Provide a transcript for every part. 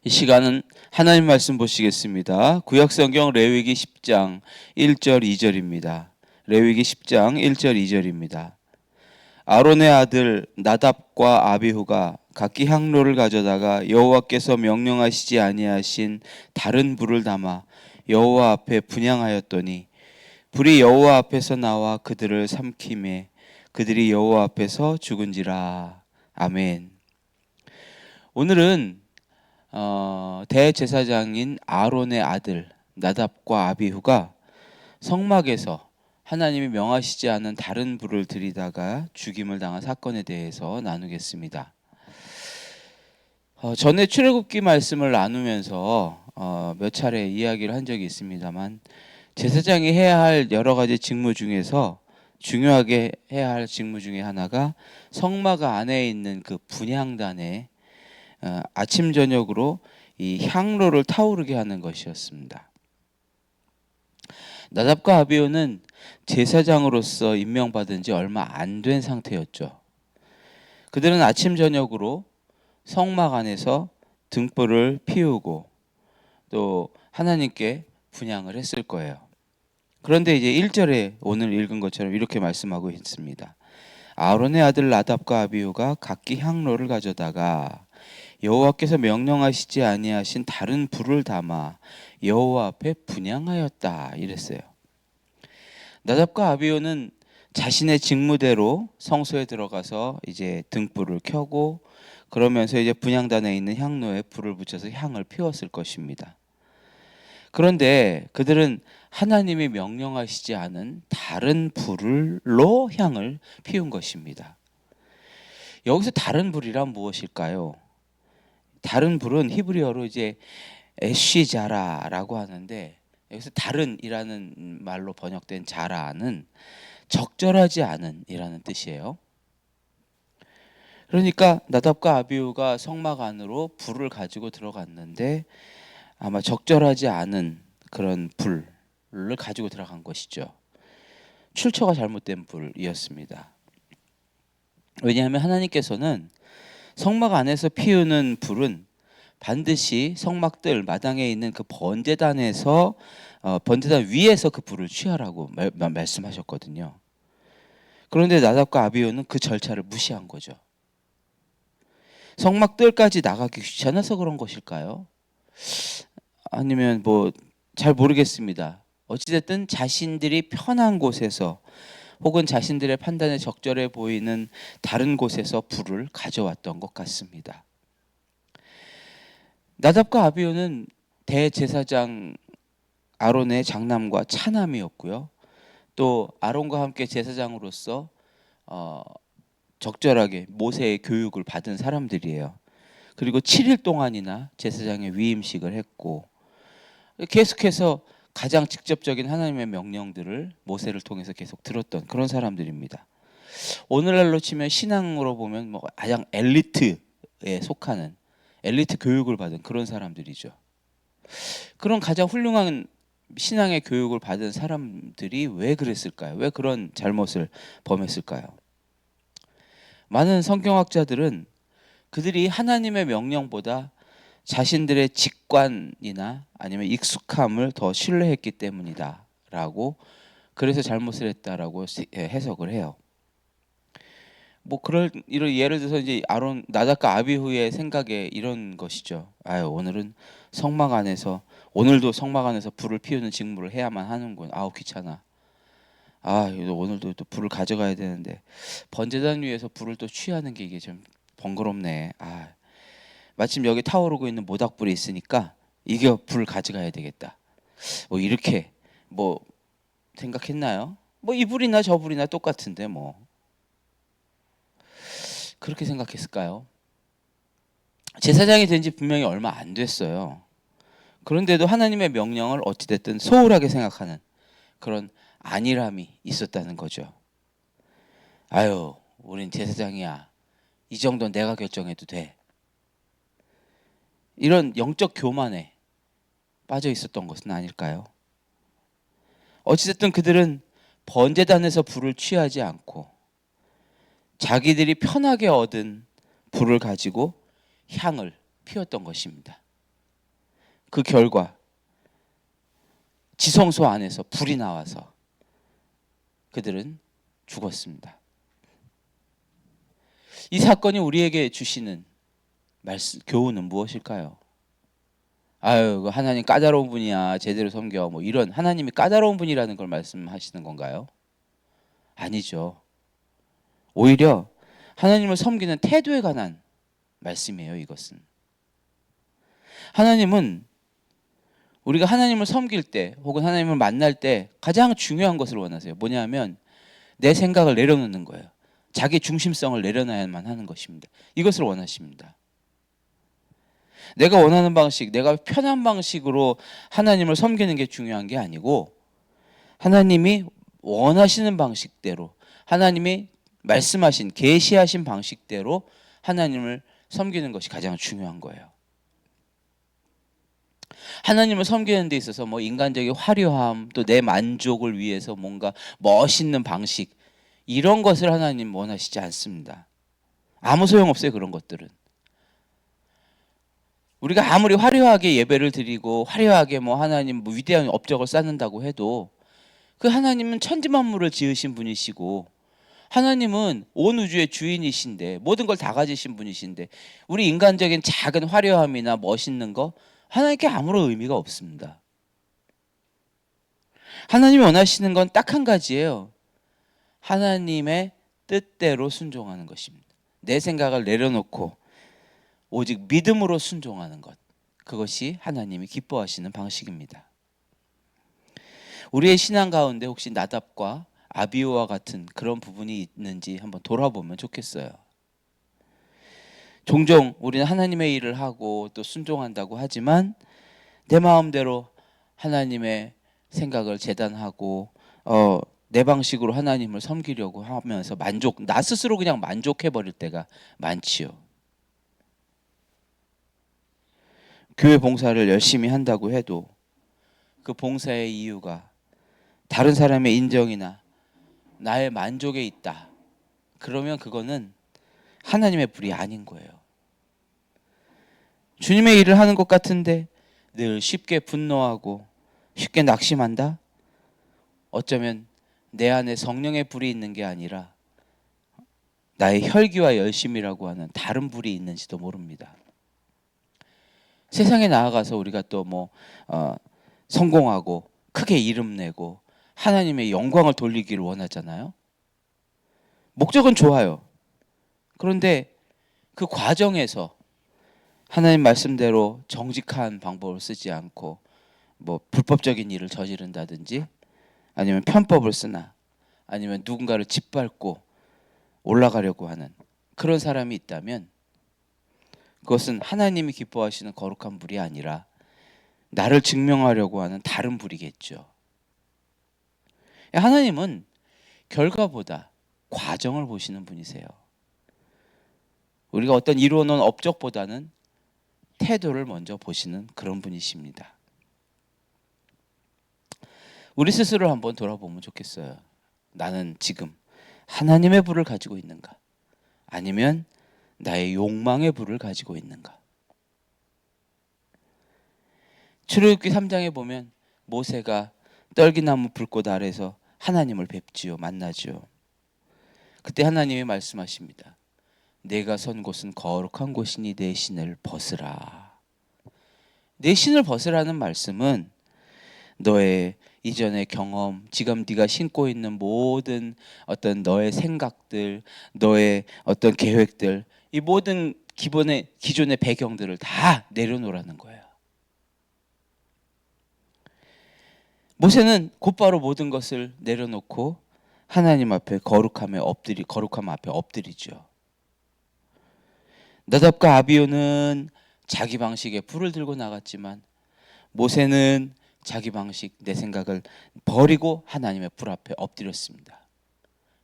이 시간은 하나님 말씀 보시겠습니다. 구약성경 레위기 10장 1절 2절입니다. 레위기 10장 1절 2절입니다. 아론의 아들 나답과 아비후가 각기 향로를 가져다가 여호와께서 명령하시지 아니하신 다른 불을 담아 여호와 앞에 분향하였더니 불이 여호와 앞에서 나와 그들을 삼키매 그들이 여호와 앞에서 죽은지라. 아멘. 오늘은 대제사장인 아론의 아들 나답과 아비후가 성막에서 하나님이 명하시지 않은 다른 불을 들이다가 죽임을 당한 사건에 대해서 나누겠습니다. 전에 출애굽기 말씀을 나누면서 몇 차례 이야기를 한 적이 있습니다만 제사장이 해야 할 여러 가지 직무 중에서 중요하게 해야 할 직무 중에 하나가 성막 안에 있는 그 분향단에 아침 저녁으로 이 향로를 타오르게 하는 것이었습니다. 나답과 아비후는 제사장으로서 임명받은 지 얼마 안 된 상태였죠. 그들은 아침 저녁으로 성막 안에서 등불을 피우고 또 하나님께 분향을 했을 거예요. 그런데 이제 1절에 오늘 읽은 것처럼 이렇게 말씀하고 있습니다. 아론의 아들 나답과 아비후가 각기 향로를 가져다가 여호와께서 명령하시지 아니하신 다른 불을 담아 여호와 앞에 분향하였다 이랬어요. 나답과 아비후는 자신의 직무대로 성소에 들어가서 이제 등불을 켜고 그러면서 이제 분향단에 있는 향로에 불을 붙여서 향을 피웠을 것입니다. 그런데 그들은 하나님이 명령하시지 않은 다른 불로 향을 피운 것입니다. 여기서 다른 불이란 무엇일까요? 다른 불은 히브리어로 이제 에쉬자라라고 하는데 여기서 다른이라는 말로 번역된 자라는 적절하지 않은이라는 뜻이에요. 그러니까 나답과 아비후가 성막 안으로 불을 가지고 들어갔는데 아마 적절하지 않은 그런 불을 가지고 들어간 것이죠. 출처가 잘못된 불이었습니다. 왜냐하면 하나님께서는 성막 안에서 피우는 불은 반드시 성막들 마당에 있는 그 번제단에서 번제단 위에서 그 불을 취하라고 말씀하셨거든요. 그런데 나답과 아비후는 그 절차를 무시한 거죠. 성막들까지 나가기 귀찮아서 그런 것일까요? 아니면 뭐 잘 모르겠습니다. 어찌됐든 자신들이 편한 곳에서 혹은 자신들의 판단에 적절해 보이는 다른 곳에서 불을 가져왔던 것 같습니다. 나답과 아비후는 대제사장 아론의 장남과 차남이었고요. 또 아론과 함께 제사장으로서 적절하게 모세의 교육을 받은 사람들이에요. 그리고 7일 동안이나 제사장의 위임식을 했고 계속해서 가장 직접적인 하나님의 명령들을 모세를 통해서 계속 들었던 그런 사람들입니다. 오늘날로 치면 신앙으로 보면 뭐 가장 엘리트에 속하는 엘리트 교육을 받은 그런 사람들이죠. 그런 가장 훌륭한 신앙의 교육을 받은 사람들이 왜 그랬을까요? 왜 그런 잘못을 범했을까요? 많은 성경학자들은 그들이 하나님의 명령보다 자신들의 직관이나 아니면 익숙함을 더 신뢰했기 때문이다라고 그래서 잘못을 했다라고 해석을 해요. 뭐 이런 예를 들어서 이제 아론 나답과 아비후의 생각에 이런 것이죠. 아유 오늘은 성막 안에서 오늘도 성막 안에서 불을 피우는 직무를 해야만 하는군. 아우 귀찮아. 오늘도 또 불을 가져가야 되는데 번제단 위에서 불을 또 취하는 게 이게 좀 번거롭네. 마침 여기 타오르고 있는 모닥불이 있으니까 이게 불 가져가야 되겠다. 뭐 이렇게 뭐 생각했나요? 뭐 이 불이나 저 불이나 똑같은데 뭐 그렇게 생각했을까요? 제사장이 된 지 분명히 얼마 안 됐어요. 그런데도 하나님의 명령을 어찌됐든 소홀하게 생각하는 그런 안일함이 있었다는 거죠. 아유, 우린 제사장이야. 이 정도는 내가 결정해도 돼. 이런 영적 교만에 빠져 있었던 것은 아닐까요? 어찌됐든 그들은 번제단에서 불을 취하지 않고 자기들이 편하게 얻은 불을 가지고 향을 피웠던 것입니다. 그 결과 지성소 안에서 불이 나와서 그들은 죽었습니다. 이 사건이 우리에게 주시는 교훈은 무엇일까요? 아유, 하나님 까다로운 분이야, 제대로 섬겨, 뭐 이런 하나님이 까다로운 분이라는 걸 말씀하시는 건가요? 아니죠. 오히려 하나님을 섬기는 태도에 관한 말씀이에요. 이것은 하나님은 우리가 하나님을 섬길 때 혹은 하나님을 만날 때 가장 중요한 것을 원하세요. 뭐냐면 내 생각을 내려놓는 거예요. 자기 중심성을 내려놔야만 하는 것입니다. 이것을 원하십니다. 내가 원하는 방식, 내가 편한 방식으로 하나님을 섬기는 게 중요한 게 아니고 하나님이 원하시는 방식대로, 하나님이 말씀하신 계시하신 방식대로 하나님을 섬기는 것이 가장 중요한 거예요. 하나님을 섬기는 데 있어서 뭐 인간적인 화려함, 또 내 만족을 위해서 뭔가 멋있는 방식, 이런 것을 하나님 원하시지 않습니다. 아무 소용없어요. 그런 것들은. 우리가 아무리 화려하게 예배를 드리고 화려하게 뭐 하나님 뭐 위대한 업적을 쌓는다고 해도 그 하나님은 천지만물을 지으신 분이시고 하나님은 온 우주의 주인이신데 모든 걸 다 가지신 분이신데 우리 인간적인 작은 화려함이나 멋있는 거 하나님께 아무런 의미가 없습니다. 하나님이 원하시는 건 딱 한 가지예요. 하나님의 뜻대로 순종하는 것입니다. 내 생각을 내려놓고 오직 믿음으로 순종하는 것, 그것이 하나님이 기뻐하시는 방식입니다. 우리의 신앙 가운데 혹시 나답과 아비후와 같은 그런 부분이 있는지 한번 돌아보면 좋겠어요. 종종 우리는 하나님의 일을 하고 또 순종한다고 하지만 내 마음대로 하나님의 생각을 재단하고 내 방식으로 하나님을 섬기려고 하면서 나 스스로 그냥 만족해버릴 때가 많지요. 교회 봉사를 열심히 한다고 해도 그 봉사의 이유가 다른 사람의 인정이나 나의 만족에 있다. 그러면 그거는 하나님의 불이 아닌 거예요. 주님의 일을 하는 것 같은데 늘 쉽게 분노하고 쉽게 낙심한다? 어쩌면 내 안에 성령의 불이 있는 게 아니라 나의 혈기와 열심이라고 하는 다른 불이 있는지도 모릅니다. 세상에 나아가서 우리가 또 성공하고 크게 이름 내고 하나님의 영광을 돌리기를 원하잖아요. 목적은 좋아요. 그런데 그 과정에서 하나님 말씀대로 정직한 방법을 쓰지 않고 불법적인 일을 저지른다든지 아니면 편법을 쓰나 아니면 누군가를 짓밟고 올라가려고 하는 그런 사람이 있다면 그것은 하나님이 기뻐하시는 거룩한 불이 아니라 나를 증명하려고 하는 다른 불이겠죠. 하나님은 결과보다 과정을 보시는 분이세요. 우리가 어떤 이루어놓은 업적보다는 태도를 먼저 보시는 그런 분이십니다. 우리 스스로를 한번 돌아보면 좋겠어요. 나는 지금 하나님의 불을 가지고 있는가? 아니면 나의 욕망의 불을 가지고 있는가? 출애굽기 3장에 보면 모세가 떨기나무 불꽃 아래서 하나님을 뵙지요. 만나지요. 그때 하나님이 말씀하십니다. 내가 선 곳은 거룩한 곳이니 내 신을 벗으라. 내 신을 벗으라는 말씀은 너의 이전의 경험, 지금 네가 신고 있는 모든 어떤 너의 생각들, 너의 어떤 계획들, 이 모든 기존의 배경들을 다 내려놓으라는 거예요. 모세는 곧바로 모든 것을 내려놓고 하나님 앞에 거룩함 앞에 엎드리죠. 나답과 아비후는 자기 방식의 불을 들고 나갔지만 모세는 자기 방식, 내 생각을 버리고 하나님의 불 앞에 엎드렸습니다.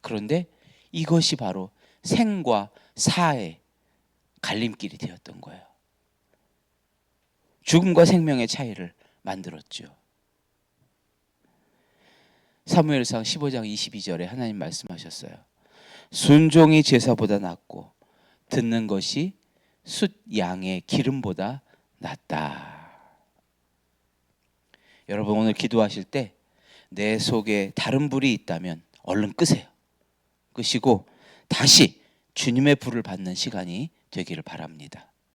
그런데 이것이 바로 생과 사의 갈림길이 되었던 거예요. 죽음과 생명의 차이를 만들었죠. 사무엘상 15장 22절에 하나님 말씀하셨어요. 순종이 제사보다 낫고 듣는 것이 숫 양의 기름보다 낫다. 여러분 오늘 기도하실 때 내 속에 다른 불이 있다면 얼른 끄세요. 끄시고 다시 주님의 불을 받는 시간이 되기를 바랍니다.